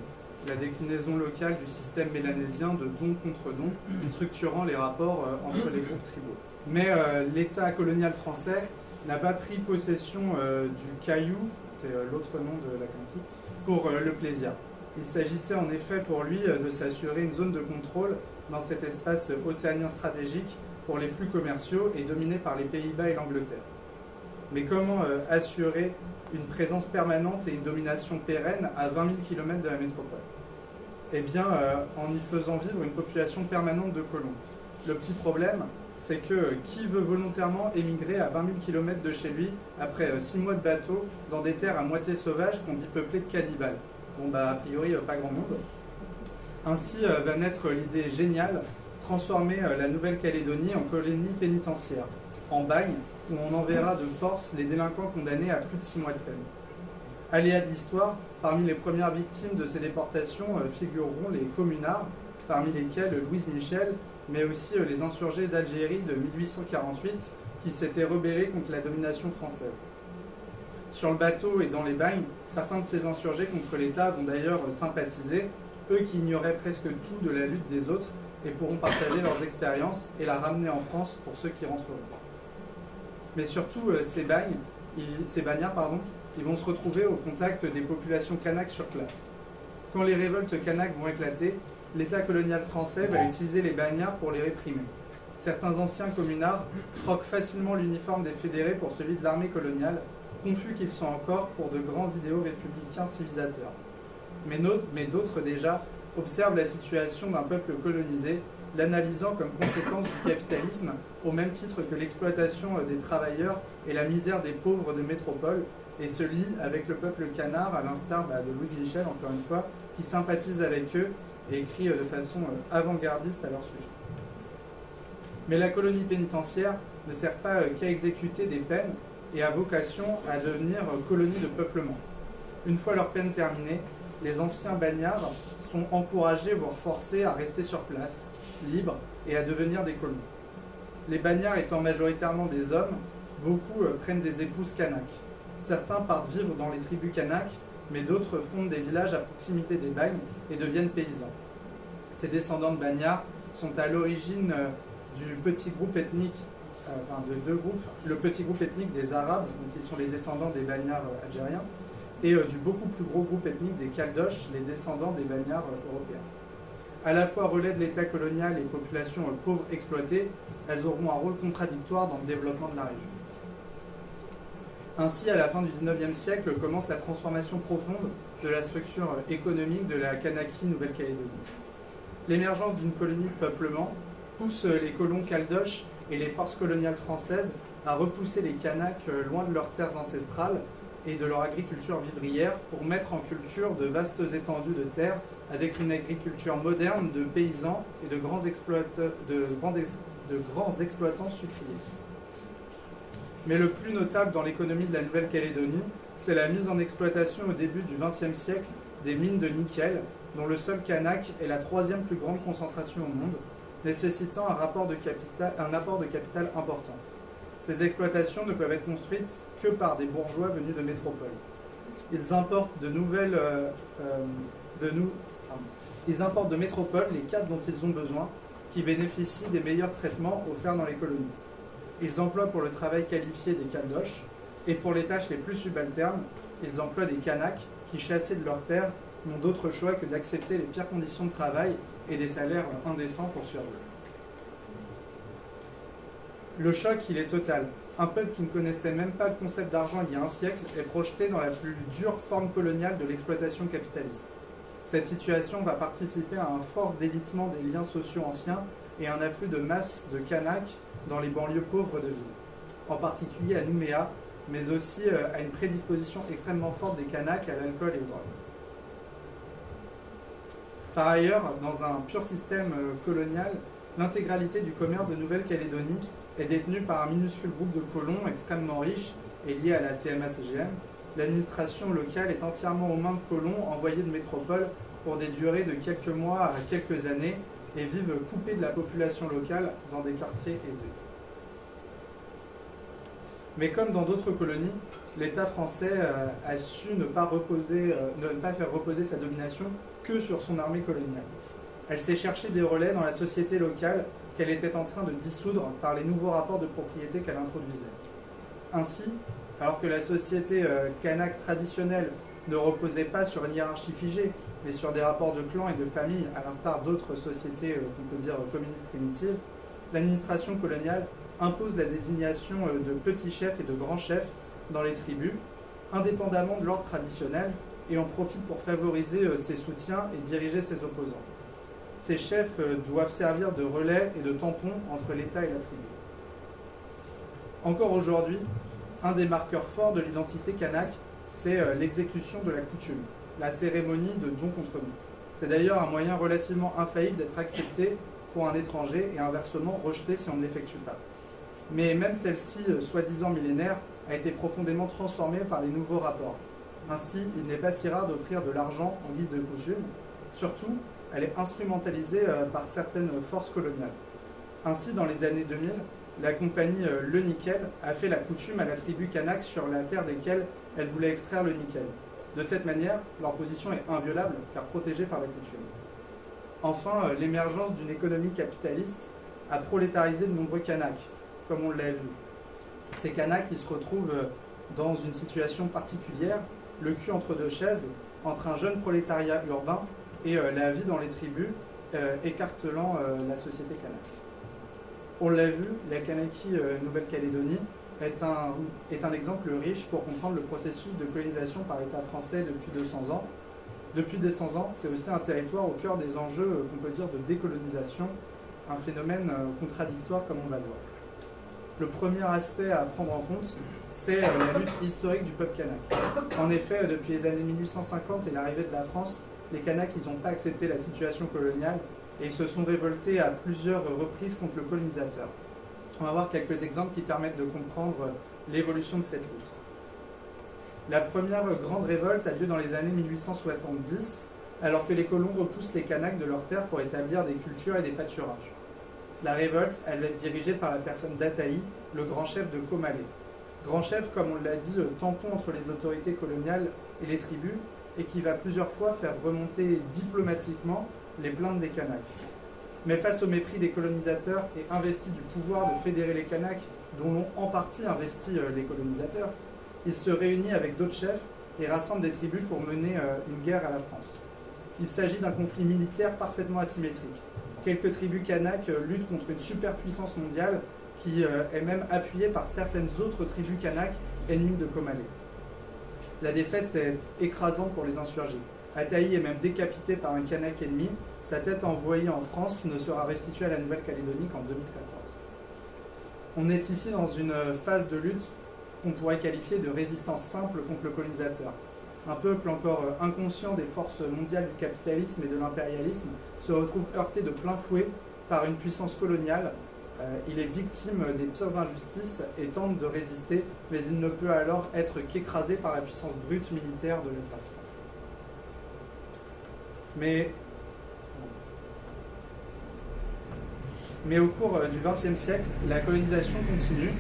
la déclinaison locale du système mélanésien de don contre don, structurant les rapports entre les groupes tribaux. Mais l'État colonial français n'a pas pris possession du Caillou, c'est l'autre nom de la Kanaki, pour le plaisir. Il s'agissait en effet pour lui de s'assurer une zone de contrôle dans cet espace océanien stratégique pour les flux commerciaux et dominé par les Pays-Bas et l'Angleterre. Mais comment assurer une présence permanente et une domination pérenne à 20 000 km de la métropole? Eh bien, en y faisant vivre une population permanente de colons. Le petit problème, c'est que qui veut volontairement émigrer à 20 000 km de chez lui après 6 mois de bateau dans des terres à moitié sauvages qu'on dit peuplées de cannibales? Bon, bah, a priori, pas grand monde. Ainsi va naître l'idée géniale, transformer la Nouvelle-Calédonie en colonie pénitentiaire, en bagne, où on enverra de force les délinquants condamnés à plus de 6 mois de peine. Aléa de l'histoire, parmi les premières victimes de ces déportations figureront les communards, parmi lesquels Louise Michel, mais aussi les insurgés d'Algérie de 1848 qui s'étaient rebellés contre la domination française. Sur le bateau et dans les bagnes, certains de ces insurgés contre l'État vont d'ailleurs sympathiser, eux qui ignoraient presque tout de la lutte des autres et pourront partager leurs expériences et la ramener en France pour ceux qui rentreront. Mais surtout, ces bagnards, ils vont se retrouver au contact des populations kanaks sur place. Quand les révoltes kanaks vont éclater, l'État colonial français va utiliser les bagnards pour les réprimer. Certains anciens communards troquent facilement l'uniforme des fédérés pour celui de l'armée coloniale, confus qu'ils sont encore pour de grands idéaux républicains civilisateurs. Mais d'autres déjà observent la situation d'un peuple colonisé, l'analysant comme conséquence du capitalisme, au même titre que l'exploitation des travailleurs et la misère des pauvres de métropole, et se lient avec le peuple canard, à l'instar de Louise Michel, encore une fois, qui sympathise avec eux et écrit de façon avant-gardiste à leur sujet. Mais la colonie pénitentiaire ne sert pas qu'à exécuter des peines et a vocation à devenir colonie de peuplement. Une fois leur peine terminée, les anciens bagnards sont encouragés, voire forcés à rester sur place, libres et à devenir des colons. Les bagnards étant majoritairement des hommes, beaucoup prennent des épouses kanaks. Certains partent vivre dans les tribus kanaks, mais d'autres fondent des villages à proximité des bagnes et deviennent paysans. Ces descendants de Bagnards sont à l'origine du petit groupe ethnique, de deux groupes, le petit groupe ethnique des Arabes, donc qui sont les descendants des Bagnards algériens, et du beaucoup plus gros groupe ethnique des Caldoches, les descendants des Bagnards européens. À la fois relais de l'État colonial et population pauvre exploitée, elles auront un rôle contradictoire dans le développement de la région. Ainsi, à la fin du XIXe siècle, commence la transformation profonde de la structure économique de la Kanaki Nouvelle-Calédonie. L'émergence d'une colonie de peuplement pousse les colons caldoches et les forces coloniales françaises à repousser les Kanaks loin de leurs terres ancestrales et de leur agriculture vivrière pour mettre en culture de vastes étendues de terres avec une agriculture moderne de paysans et de grands exploitants sucriers. Mais le plus notable dans l'économie de la Nouvelle-Calédonie, c'est la mise en exploitation au début du XXe siècle des mines de nickel, dont le sol Kanak est la troisième plus grande concentration au monde, nécessitant un apport de capital important. Ces exploitations ne peuvent être construites que par des bourgeois venus de métropole. Ils importent de métropole les cadres dont ils ont besoin, qui bénéficient des meilleurs traitements offerts dans les colonies. Ils emploient pour le travail qualifié des caldoches, et pour les tâches les plus subalternes, ils emploient des Kanaks qui, chassés de leurs terres, n'ont d'autre choix que d'accepter les pires conditions de travail et des salaires indécents pour survivre. Le choc, il est total. Un peuple qui ne connaissait même pas le concept d'argent il y a un siècle est projeté dans la plus dure forme coloniale de l'exploitation capitaliste. Cette situation va participer à un fort délitement des liens sociaux anciens et un afflux de masse de Kanaks dans les banlieues pauvres de ville, en particulier à Nouméa, mais aussi à une prédisposition extrêmement forte des Kanaks à l'alcool et aux drogues. Par ailleurs, dans un pur système colonial, l'intégralité du commerce de Nouvelle-Calédonie est détenue par un minuscule groupe de colons extrêmement riches et liés à la CMA-CGM. L'administration locale est entièrement aux mains de colons envoyés de métropole pour des durées de quelques mois à quelques années et vivent coupés de la population locale dans des quartiers aisés. Mais comme dans d'autres colonies, l'État français a su ne pas faire reposer sa domination que sur son armée coloniale. Elle s'est cherché des relais dans la société locale qu'elle était en train de dissoudre par les nouveaux rapports de propriété qu'elle introduisait. Ainsi, alors que la société kanak traditionnelle ne reposait pas sur une hiérarchie figée, mais sur des rapports de clans et de famille, à l'instar d'autres sociétés qu'on peut dire communistes primitives, l'administration coloniale impose la désignation de petits chefs et de grands chefs dans les tribus, indépendamment de l'ordre traditionnel, et en profite pour favoriser ses soutiens et diriger ses opposants. Ces chefs doivent servir de relais et de tampon entre l'État et la tribu. Encore aujourd'hui, un des marqueurs forts de l'identité kanak, c'est l'exécution de la coutume, la cérémonie de don contre don. C'est d'ailleurs un moyen relativement infaillible d'être accepté pour un étranger et inversement rejeté si on ne l'effectue pas. Mais même celle-ci, soi-disant millénaire, a été profondément transformée par les nouveaux rapports. Ainsi, il n'est pas si rare d'offrir de l'argent en guise de coutume. Surtout, elle est instrumentalisée par certaines forces coloniales. Ainsi, dans les années 2000, la compagnie Le Nickel a fait la coutume à la tribu kanak sur la terre desquelles elle voulait extraire le nickel. De cette manière, leur position est inviolable car protégée par la coutume. Enfin, l'émergence d'une économie capitaliste a prolétarisé de nombreux kanaks, comme on l'a vu. Ces kanaks qui se retrouvent dans une situation particulière, le cul entre deux chaises, entre un jeune prolétariat urbain et la vie dans les tribus, écartelant la société kanak. On l'a vu, la Kanaki Nouvelle-Calédonie est un exemple riche pour comprendre le processus de colonisation par l'État français depuis 200 ans. Depuis 200 ans, c'est aussi un territoire au cœur des enjeux, qu'on peut dire, de décolonisation, un phénomène contradictoire comme on va le voir. Le premier aspect à prendre en compte, c'est la lutte historique du peuple kanak. En effet, depuis les années 1850 et l'arrivée de la France, les Kanaks n'ont pas accepté la situation coloniale et ils se sont révoltés à plusieurs reprises contre le colonisateur. On va voir quelques exemples qui permettent de comprendre l'évolution de cette lutte. La première grande révolte a lieu dans les années 1870, alors que les colons repoussent les Kanaks de leurs terres pour établir des cultures et des pâturages. La révolte, elle va être dirigée par la personne d'Ataï, le grand chef de Comalé. Grand chef, comme on l'a dit, tampon entre les autorités coloniales et les tribus, et qui va plusieurs fois faire remonter diplomatiquement les plaintes des Kanaks. Mais face au mépris des colonisateurs et investi du pouvoir de fédérer les Kanaks, dont l'ont en partie investi les colonisateurs, il se réunit avec d'autres chefs et rassemble des tribus pour mener une guerre à la France. Il s'agit d'un conflit militaire parfaitement asymétrique. Quelques tribus Kanaks luttent contre une superpuissance mondiale qui est même appuyée par certaines autres tribus Kanaks ennemies de Comalé. La défaite est écrasante pour les insurgés. Ataï est même décapité par un Kanak ennemi. Sa tête envoyée en France ne sera restituée à la Nouvelle-Calédonie qu'en 2014. On est ici dans une phase de lutte qu'on pourrait qualifier de résistance simple contre le colonisateur. Un peuple encore inconscient des forces mondiales du capitalisme et de l'impérialisme se retrouve heurté de plein fouet par une puissance coloniale. Il est victime des pires injustices et tente de résister, mais il ne peut alors être qu'écrasé par la puissance brute militaire de l'adversaire. Mais au cours du XXe siècle, la colonisation continue.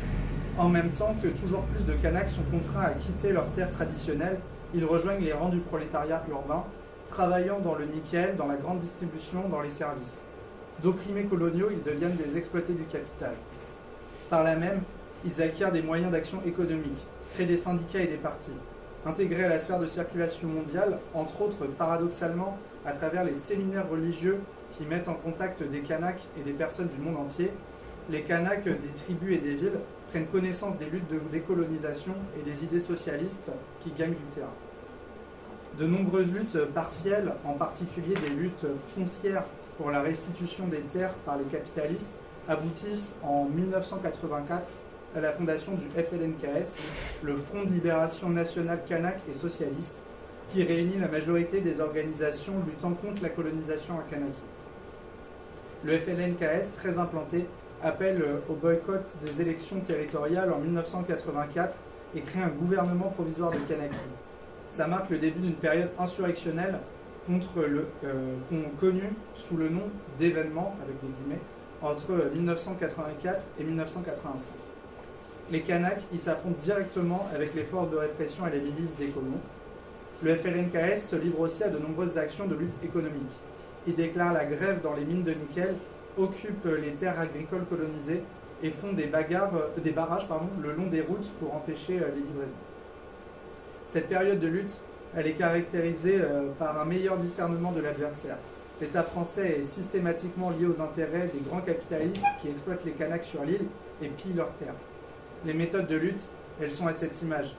En même temps que toujours plus de Kanaks sont contraints à quitter leurs terres traditionnelles, ils rejoignent les rangs du prolétariat urbain, travaillant dans le nickel, dans la grande distribution, dans les services. D'opprimés coloniaux, ils deviennent des exploités du capital. Par là même, ils acquièrent des moyens d'action économique, créent des syndicats et des partis. Intégrés à la sphère de circulation mondiale, entre autres paradoxalement à travers les séminaires religieux qui mettent en contact des Kanaks et des personnes du monde entier, les Kanaks des tribus et des villes prennent connaissance des luttes de décolonisation et des idées socialistes qui gagnent du terrain. De nombreuses luttes partielles, en particulier des luttes foncières pour la restitution des terres par les capitalistes, aboutissent en 1984 à la fondation du FLNKS, le Front de Libération Nationale Kanak et Socialiste, qui réunit la majorité des organisations luttant contre la colonisation à Kanaki. Le FLNKS, très implanté, appelle au boycott des élections territoriales en 1984 et crée un gouvernement provisoire de Kanaki. Ça marque le début d'une période insurrectionnelle connue sous le nom d'événements, avec des guillemets, entre 1984 et 1985. Les Kanaks y s'affrontent directement avec les forces de répression et les milices des colons. Le FLNKS se livre aussi à de nombreuses actions de lutte économique. Il déclare la grève dans les mines de nickel, occupe les terres agricoles colonisées et font des barrages le long des routes pour empêcher les livraisons. Cette période de lutte, elle est caractérisée par un meilleur discernement de l'adversaire. L'État français est systématiquement lié aux intérêts des grands capitalistes qui exploitent les Kanaks sur l'île et pillent leurs terres. Les méthodes de lutte, elles sont à cette image.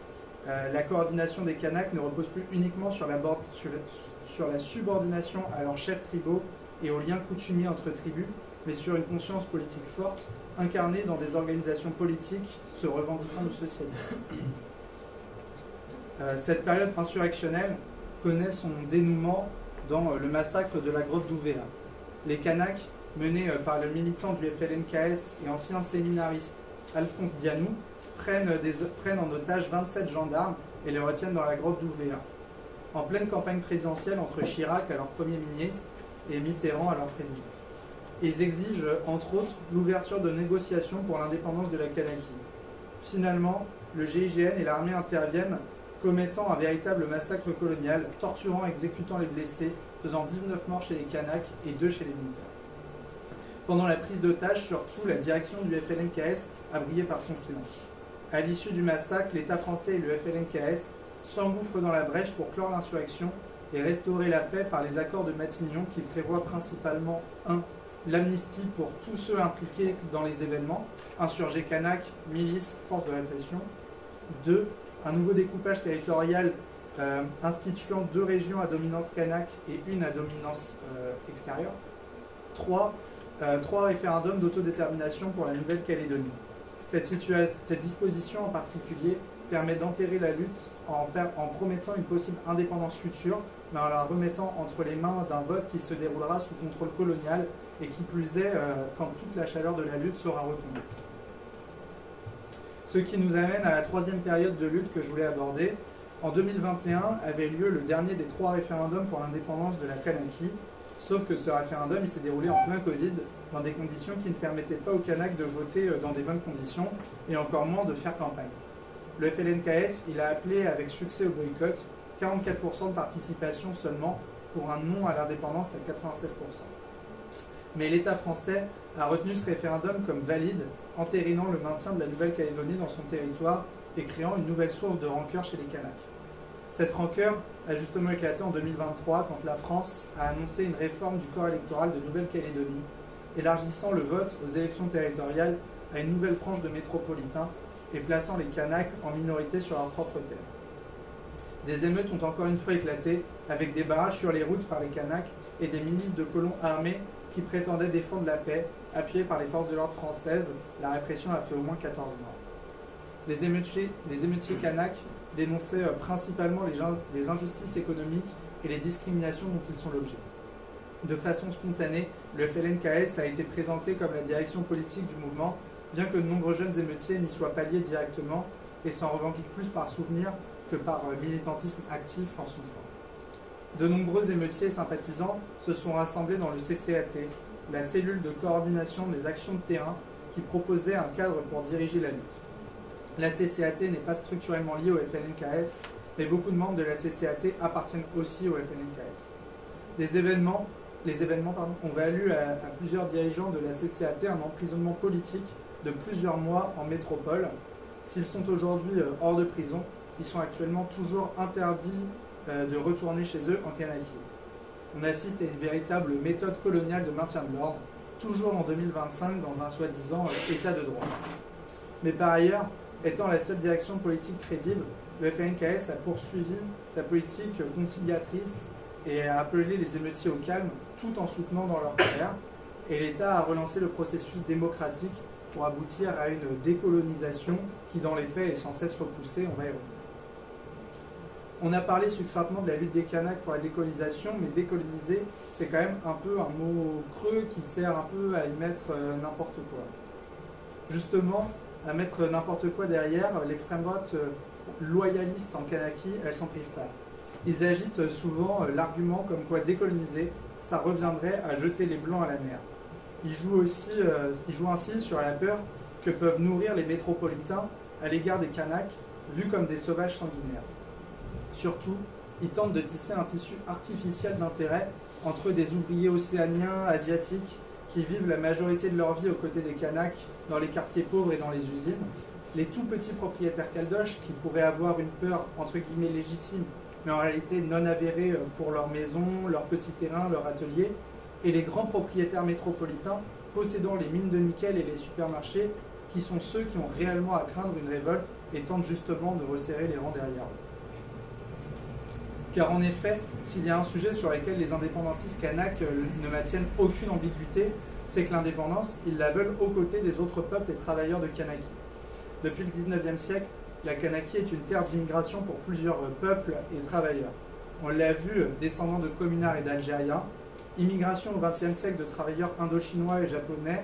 La coordination des Kanaks ne repose plus uniquement sur la subordination à leurs chefs tribaux et aux liens coutumiers entre tribus, mais sur une conscience politique forte, incarnée dans des organisations politiques se revendiquant du socialisme. Cette période insurrectionnelle connaît son dénouement dans le massacre de la grotte d'Ouvéa. Les Kanaks, menés par le militant du FLNKS et ancien séminariste Alphonse Dianou, prennent en otage 27 gendarmes et les retiennent dans la grotte d'Ouvéa. En pleine campagne présidentielle entre Chirac, alors Premier ministre, et Mitterrand, alors président. Et ils exigent, entre autres, l'ouverture de négociations pour l'indépendance de la Kanaki. Finalement, le GIGN et l'armée interviennent, commettant un véritable massacre colonial, torturant et exécutant les blessés, faisant 19 morts chez les Kanaks et 2 chez les militaires. Pendant la prise d'otage, surtout, la direction du FLNKS a brillé par son silence. À l'issue du massacre, l'État français et le FLNKS s'engouffrent dans la brèche pour clore l'insurrection et restaurer la paix par les accords de Matignon qui prévoient principalement 1. L'amnistie pour tous ceux impliqués dans les événements, insurgés Kanaks, milices, forces de répression. 2. Un nouveau découpage territorial instituant 2 régions à dominance Kanak et 1 à dominance extérieure. 3 référendums d'autodétermination pour la Nouvelle-Calédonie. Cette disposition en particulier permet d'enterrer la lutte en promettant une possible indépendance future, mais en la remettant entre les mains d'un vote qui se déroulera sous contrôle colonial et qui plus est quand toute la chaleur de la lutte sera retombée. Ce qui nous amène à la 3e période de lutte que je voulais aborder. En 2021 avait lieu le dernier des 3 référendums pour l'indépendance de la Kanaki, sauf que ce référendum il s'est déroulé en plein Covid, dans des conditions qui ne permettaient pas aux Kanaks de voter dans des bonnes conditions, et encore moins de faire campagne. Le FLNKS il a appelé avec succès au boycott, 44% de participation seulement, pour un non à l'indépendance à 96%. Mais l'État français a retenu ce référendum comme valide, entérinant le maintien de la Nouvelle-Calédonie dans son territoire et créant une nouvelle source de rancœur chez les Kanaks. Cette rancœur a justement éclaté en 2023 quand la France a annoncé une réforme du corps électoral de Nouvelle-Calédonie, élargissant le vote aux élections territoriales à une nouvelle frange de métropolitains et plaçant les Kanaks en minorité sur leur propre terre. Des émeutes ont encore une fois éclaté, avec des barrages sur les routes par les Kanaks et des milices de colons armés qui prétendaient défendre la paix, appuyés par les forces de l'ordre françaises. La répression a fait au moins 14 morts. Les émeutiers Kanaks dénonçaient principalement les injustices économiques et les discriminations dont ils sont l'objet. De façon spontanée, le FLNKS a été présenté comme la direction politique du mouvement, bien que de nombreux jeunes émeutiers n'y soient pas liés directement et s'en revendiquent plus par souvenir que par militantisme actif en son sein. De nombreux émeutiers et sympathisants se sont rassemblés dans le CCAT, la cellule de coordination des actions de terrain qui proposait un cadre pour diriger la lutte. La CCAT n'est pas structurellement liée au FLNKS, mais beaucoup de membres de la CCAT appartiennent aussi au FLNKS. Les événements ont valu à plusieurs dirigeants de la CCAT un emprisonnement politique de plusieurs mois en métropole. S'ils sont aujourd'hui hors de prison, ils sont actuellement toujours interdits de retourner chez eux en Kanaky. On assiste à une véritable méthode coloniale de maintien de l'ordre, toujours en 2025 dans un soi-disant état de droit. Mais par ailleurs, étant la seule direction politique crédible, le FLNKS a poursuivi sa politique conciliatrice et a appelé les émeutiers au calme tout en soutenant dans leur colère, et l'État a relancé le processus démocratique pour aboutir à une décolonisation qui dans les faits est sans cesse repoussée, on va y revenir. On a parlé succinctement de la lutte des Kanaks pour la décolonisation, mais décoloniser, c'est quand même un peu un mot creux qui sert un peu à y mettre n'importe quoi. Justement, à mettre n'importe quoi derrière, l'extrême droite loyaliste en Kanaky, elle s'en prive pas. Ils agitent souvent l'argument comme quoi décoloniser, ça reviendrait à jeter les Blancs à la mer. Ils jouent ainsi sur la peur que peuvent nourrir les métropolitains à l'égard des Kanaks, vus comme des sauvages sanguinaires. Surtout, ils tentent de tisser un tissu artificiel d'intérêt entre des ouvriers océaniens, asiatiques, qui vivent la majorité de leur vie aux côtés des Kanaks dans les quartiers pauvres et dans les usines, les tout petits propriétaires caldoches qui pourraient avoir une peur entre guillemets légitime, mais en réalité non avérée pour leur maison, leur petit terrain, leur atelier, et les grands propriétaires métropolitains possédant les mines de nickel et les supermarchés, qui sont ceux qui ont réellement à craindre une révolte et tentent justement de resserrer les rangs derrière eux. Car en effet, s'il y a un sujet sur lequel les indépendantistes kanaks ne maintiennent aucune ambiguïté, c'est que l'indépendance, ils la veulent aux côtés des autres peuples et travailleurs de Kanaky. Depuis le 19e siècle, la Kanaky est une terre d'immigration pour plusieurs peuples et travailleurs. On l'a vu, descendants de communards et d'Algériens, immigration au XXe siècle de travailleurs indo-chinois et japonais,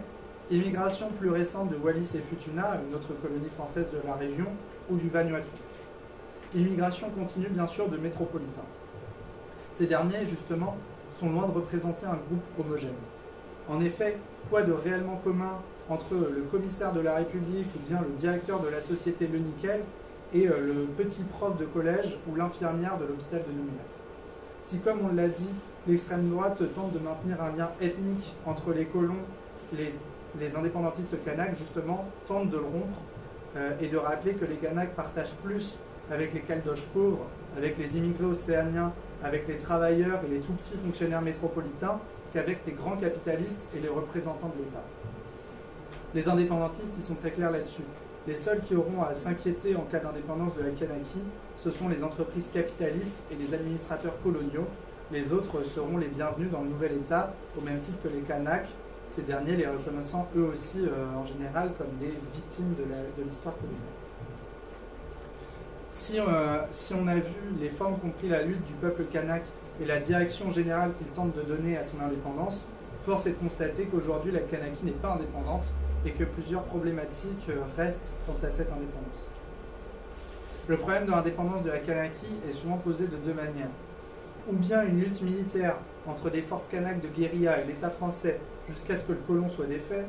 immigration plus récente de Wallis et Futuna, une autre colonie française de la région, ou du Vanuatu. Immigration continue bien sûr de métropolitains. Ces derniers, justement, sont loin de représenter un groupe homogène. En effet, quoi de réellement commun entre le commissaire de la République ou bien le directeur de la société Le Nickel et le petit prof de collège ou l'infirmière de l'hôpital de Nouméa? Si, comme on l'a dit, l'extrême droite tente de maintenir un lien ethnique entre les colons, les indépendantistes kanaks, justement, tentent de le rompre et de rappeler que les Kanaks partagent plus avec les caldoches pauvres, avec les immigrés océaniens, avec les travailleurs et les tout petits fonctionnaires métropolitains qu'avec les grands capitalistes et les représentants de l'État. Les indépendantistes, ils sont très clairs là-dessus. Les seuls qui auront à s'inquiéter en cas d'indépendance de la Kanaky, ce sont les entreprises capitalistes et les administrateurs coloniaux. Les autres seront les bienvenus dans le nouvel État, au même titre que les Kanaks, ces derniers les reconnaissant eux aussi en général comme des victimes de l'histoire coloniale. Si on a vu les formes qu'ont pris la lutte du peuple kanak et la direction générale qu'il tente de donner à son indépendance, force est de constater qu'aujourd'hui la Kanaky n'est pas indépendante et que plusieurs problématiques restent quant à cette indépendance. Le problème de l'indépendance de la Kanaky est souvent posé de deux manières. Ou bien une lutte militaire entre des forces kanaks de guérilla et l'État français jusqu'à ce que le colon soit défait,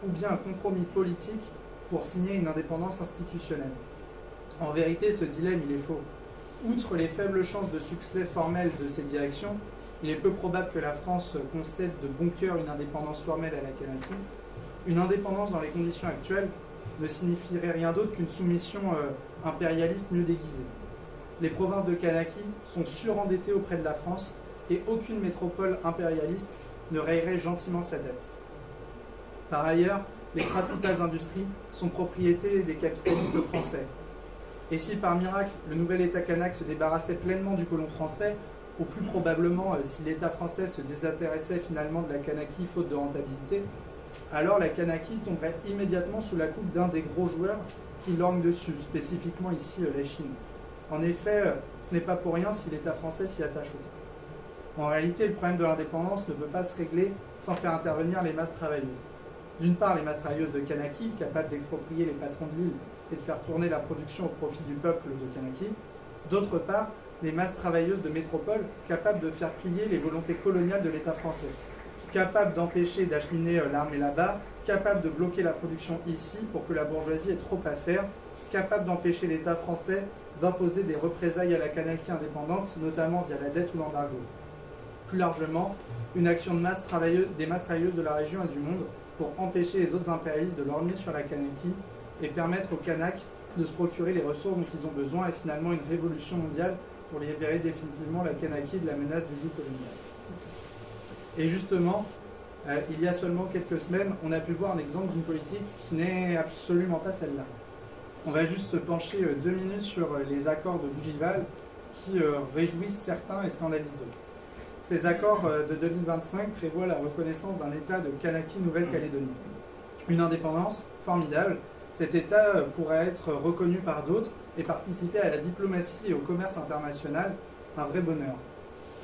ou bien un compromis politique pour signer une indépendance institutionnelle. En vérité, ce dilemme, il est faux. Outre les faibles chances de succès formel de ces directions, il est peu probable que la France concède de bon cœur une indépendance formelle à la Kanaki. Une indépendance dans les conditions actuelles ne signifierait rien d'autre qu'une soumission impérialiste mieux déguisée. Les provinces de Kanaki sont surendettées auprès de la France et aucune métropole impérialiste ne rayerait gentiment sa dette. Par ailleurs, les principales industries sont propriété des capitalistes français. Et si par miracle le nouvel État kanak se débarrassait pleinement du colon français, ou plus probablement si l'État français se désintéressait finalement de la Kanaki faute de rentabilité, alors la Kanaki tomberait immédiatement sous la coupe d'un des gros joueurs qui lorgne dessus, spécifiquement ici la Chine. En effet, ce n'est pas pour rien si l'État français s'y attache autant. En réalité, le problème de l'indépendance ne peut pas se régler sans faire intervenir les masses travailleuses. D'une part, les masses travailleuses de Kanaki, capables d'exproprier les patrons de l'île et de faire tourner la production au profit du peuple de Kanaki. D'autre part, les masses travailleuses de métropole, capables de faire plier les volontés coloniales de l'État français, capables d'empêcher d'acheminer l'armée là-bas, capables de bloquer la production ici pour que la bourgeoisie ait trop à faire, capables d'empêcher l'État français d'imposer des représailles à la Kanaki indépendante, notamment via la dette ou l'embargo. Plus largement, une action de des masses travailleuses de la région et du monde pour empêcher les autres impérialistes de lorgner sur la Kanaki et permettre aux Kanaks de se procurer les ressources dont ils ont besoin et finalement une révolution mondiale pour libérer définitivement la Kanaki de la menace du joug colonial. Et justement, il y a seulement quelques semaines, on a pu voir un exemple d'une politique qui n'est absolument pas celle-là. On va juste se pencher 2 minutes sur les accords de Bougival qui réjouissent certains et scandalisent d'autres. Ces accords de 2025 prévoient la reconnaissance d'un État de Kanaki Nouvelle-Calédonie. Une indépendance formidable. Cet État pourrait être reconnu par d'autres et participer à la diplomatie et au commerce international, un vrai bonheur.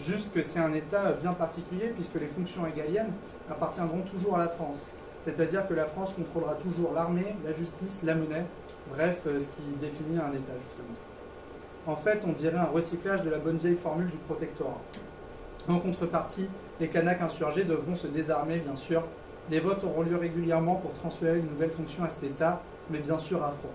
Juste que c'est un État bien particulier puisque les fonctions régaliennes appartiendront toujours à la France. C'est-à-dire que la France contrôlera toujours l'armée, la justice, la monnaie, bref, ce qui définit un État justement. En fait, on dirait un recyclage de la bonne vieille formule du protectorat. En contrepartie, les Kanaks insurgés devront se désarmer, bien sûr. Les votes auront lieu régulièrement pour transférer une nouvelle fonction à cet État, mais bien sûr à froid.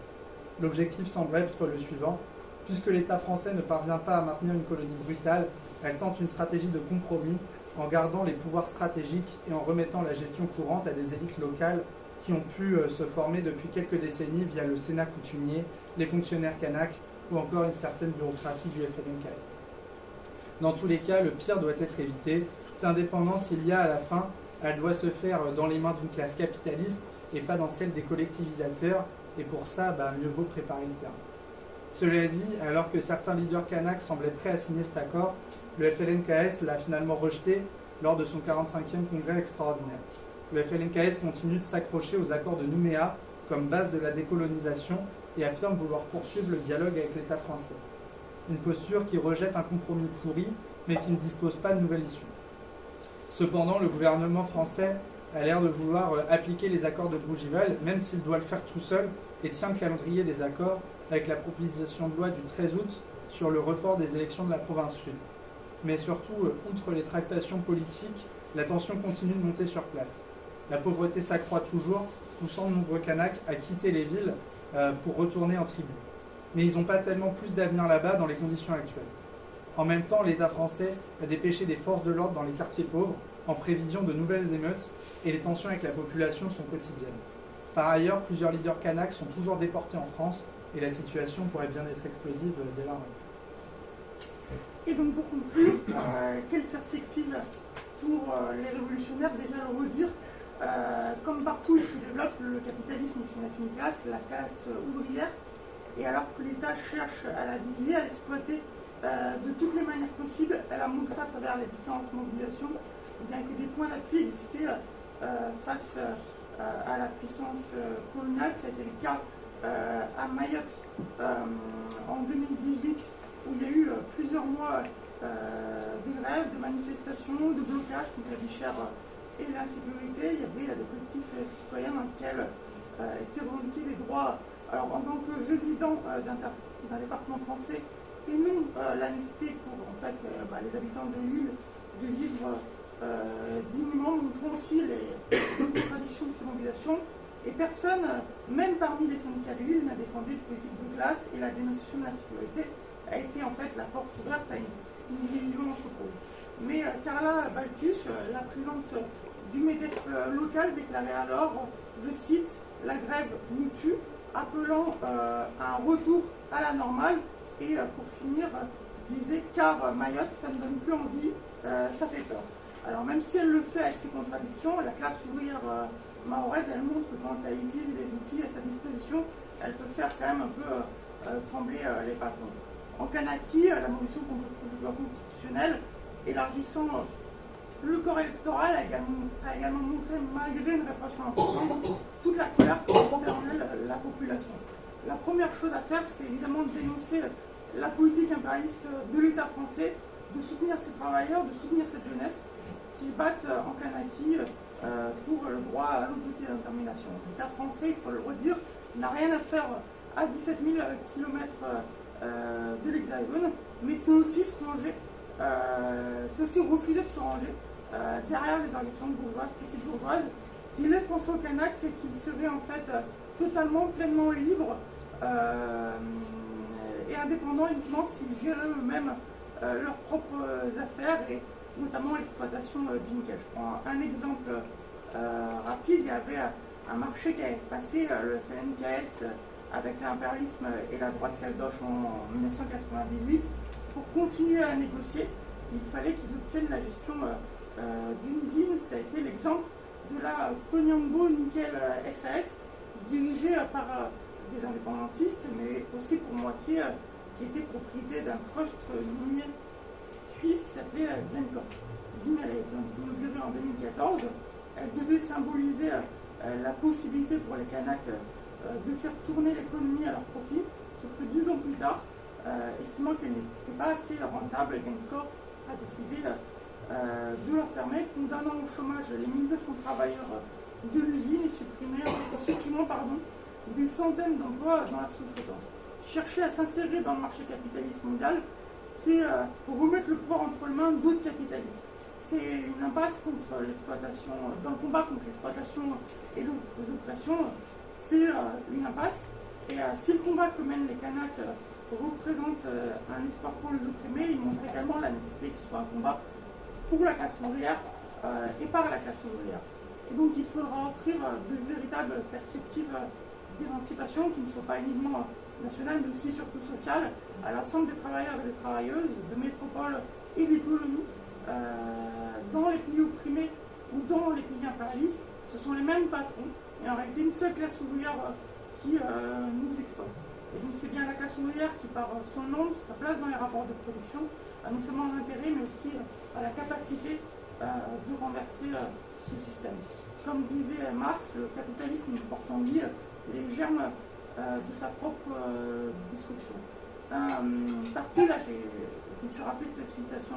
L'objectif semble être le suivant. Puisque l'État français ne parvient pas à maintenir une colonie brutale, elle tente une stratégie de compromis en gardant les pouvoirs stratégiques et en remettant la gestion courante à des élites locales qui ont pu se former depuis quelques décennies via le Sénat coutumier, les fonctionnaires kanaks ou encore une certaine bureaucratie du FLNKS. Dans tous les cas, le pire doit être évité. Cette indépendance, il y a à la fin, elle doit se faire dans les mains d'une classe capitaliste et pas dans celle des collectivisateurs. Et pour ça, mieux vaut préparer le terrain. Cela dit, alors que certains leaders kanaks semblaient prêts à signer cet accord, le FLNKS l'a finalement rejeté lors de son 45e congrès extraordinaire. Le FLNKS continue de s'accrocher aux accords de Nouméa comme base de la décolonisation et affirme vouloir poursuivre le dialogue avec l'État français. Une posture qui rejette un compromis pourri, mais qui ne dispose pas de nouvelle issue. Cependant, le gouvernement français a l'air de vouloir appliquer les accords de Bougival, même s'il doit le faire tout seul, et tient le calendrier des accords avec la proposition de loi du 13 août sur le report des élections de la province sud. Mais surtout, outre les tractations politiques, la tension continue de monter sur place. La pauvreté s'accroît toujours, poussant de nombreux Kanaks à quitter les villes pour retourner en tribu. Mais ils n'ont pas tellement plus d'avenir là-bas dans les conditions actuelles. En même temps, l'État français a dépêché des forces de l'ordre dans les quartiers pauvres en prévision de nouvelles émeutes et les tensions avec la population sont quotidiennes. Par ailleurs, plusieurs leaders kanaks sont toujours déportés en France et la situation pourrait bien être explosive dès la rentrée. Et donc pour conclure, quelle perspective pour les révolutionnaires? Déjà le redire, comme partout il se développe, le capitalisme n'est qu'une classe, la classe ouvrière, et alors que l'État cherche à la diviser, à l'exploiter de toutes les manières possibles, elle a montré à travers les différentes mobilisations bien que des points d'appui existaient face à la puissance coloniale. Ça a été le cas à Mayotte en 2018, où il y a eu plusieurs mois de grève, de manifestations, de blocages contre la vie chère et l'insécurité. Il y avait des collectifs citoyens dans lesquels étaient revendiqués des droits, alors en tant que résident d'un département français, et non la nécessité pour les habitants de l'île de vivre dignement, montrant aussi les contradictions de ces mobilisations. Et personne, même parmi les syndicats de l'île, n'a défendu une politique de classe, et la dénonciation de la sécurité a été en fait la porte ouverte à une division d'entreprise. Mais Carla Baltus, la présidente du MEDEF local, déclarait alors, je cite, la grève nous tue, appelant à un retour à la normale. Et pour finir, disait car Mayotte, ça ne donne plus envie, ça fait peur. Alors même si elle le fait avec ses contradictions, la classe ouvrière mahoraise, elle montre que quand elle utilise les outils à sa disposition, elle peut faire quand même un peu trembler les patrons. En Kanaki, la motion contre le projet de loi constitutionnel, élargissant le corps électoral, a également montré, malgré une répression importante, toute la colère que portait en elle la population. La première chose à faire, c'est évidemment de dénoncer la politique impérialiste de l'État français, de soutenir ces travailleurs, de soutenir cette jeunesse qui se battent en Kanaki pour le droit à l'autodétermination. L'État français, il faut le redire, n'a rien à faire à 17 000 km de l'Hexagone, mais c'est aussi se ranger, c'est aussi refuser de se ranger derrière les organisations bourgeoises, petites bourgeoises, qui laissent penser aux Kanaks qu'ils seraient en fait totalement, pleinement libres et indépendants uniquement s'ils géraient eux-mêmes leurs propres affaires et notamment l'exploitation du nickel. Je prends un exemple rapide. Il y avait un marché qui avait passé, le FLNKS, avec l'impérialisme et la droite caldoche en 1998. Pour continuer à négocier, il fallait qu'ils obtiennent la gestion d'une usine. Ça a été l'exemple de la Konyambo Nickel SAS, dirigée par des indépendantistes, mais aussi pour moitié qui était propriété d'un trust minier suisse qui s'appelait Glencore. L'usine a été inaugurée en 2014. Elle devait symboliser la possibilité pour les Kanaks de faire tourner l'économie à leur profit, sauf que 10 ans plus tard, estimant qu'elle n'était pas assez rentable, Glencore a décidé de la fermer, condamnant au chômage les 1200 travailleurs de l'usine et supprimant des centaines d'emplois dans la sous-traitance. Chercher à s'insérer dans le marché capitaliste mondial, c'est remettre le pouvoir entre les mains d'autres capitalistes. C'est une impasse contre l'exploitation, dans le combat contre l'exploitation et les oppressions, c'est une impasse. Et si le combat que mènent les Kanaks représente un espoir pour les opprimés, il montre également la nécessité que ce soit un combat pour la classe ouvrière et par la classe ouvrière. Et donc il faudra offrir de véritables perspectives d'émancipation qui ne soient pas uniquement nationales mais aussi surtout sociales à l'ensemble des travailleurs et des travailleuses, de métropoles et des colonies, dans les pays opprimés ou dans les pays impérialistes. Ce sont les mêmes patrons et en réalité une seule classe ouvrière qui nous exploite. Et donc c'est bien la classe ouvrière qui, par son nombre, sa place dans les rapports de production, a non seulement l'intérêt mais aussi à la capacité de renverser ce système. Comme disait Marx, le capitalisme porte en lui les germes de sa propre destruction. Partie, là, je me suis rappelé de cette citation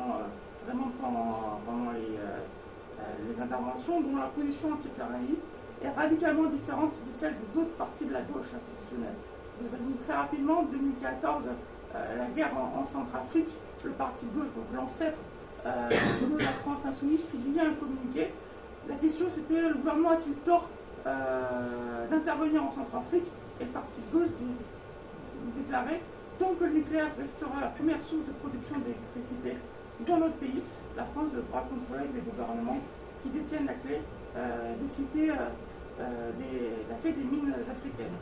vraiment pendant les interventions, dont la position anti-impérialiste est radicalement différente de celle des autres partis de la gauche institutionnelle. Je résume très rapidement, en 2014, la guerre en Centrafrique, le parti de gauche, donc l'ancêtre de la France insoumise, publiait un communiqué. La question c'était, le gouvernement a-t-il tort d'intervenir en Centrafrique? Et le parti de gauche déclarait, tant que le nucléaire restera la première source de production d'électricité dans notre pays, la France devra contrôler les gouvernements qui détiennent la clé des cités, la clé des mines africaines.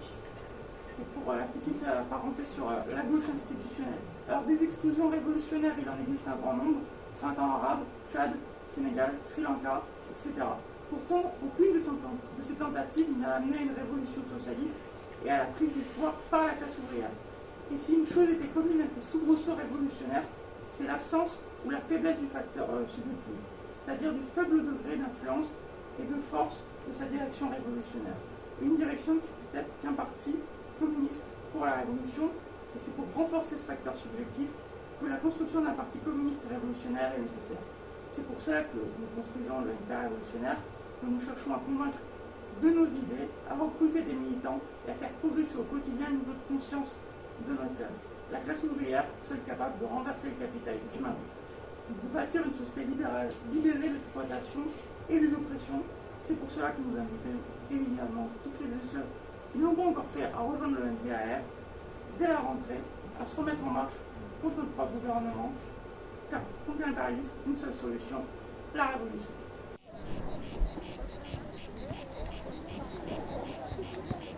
C'est pour la petite parenthèse sur la gauche institutionnelle. Alors des explosions révolutionnaires, il en existe un grand nombre, printemps arabe, Tchad, Sénégal, Sri Lanka, etc. Pourtant, aucune de ces tentatives n'a amené à une révolution socialiste et à la prise du pouvoir par la classe ouvrière. Et si une chose était commune à ces soubresauts révolutionnaires, c'est l'absence ou la faiblesse du facteur subjectif, c'est-à-dire du faible degré d'influence et de force de sa direction révolutionnaire. Une direction qui peut être qu'un parti communiste pour la révolution, et c'est pour renforcer ce facteur subjectif que la construction d'un parti communiste révolutionnaire est nécessaire. C'est pour cela que nous construisons le NPA révolutionnaire, que nous cherchons à convaincre de nos idées, à recruter des militants et à faire progresser au quotidien le niveau de conscience de notre classe. La classe ouvrière, seule capable de renverser le capitalisme, de bâtir une société libérée de l'exploitation et des oppressions. C'est pour cela que nous invitons évidemment toutes celles et ceux qui n'ont pas encore fait à rejoindre le NPAR dès la rentrée, à se remettre en marche contre notre propre gouvernement car contre l'impérialisme, une seule solution, la révolution.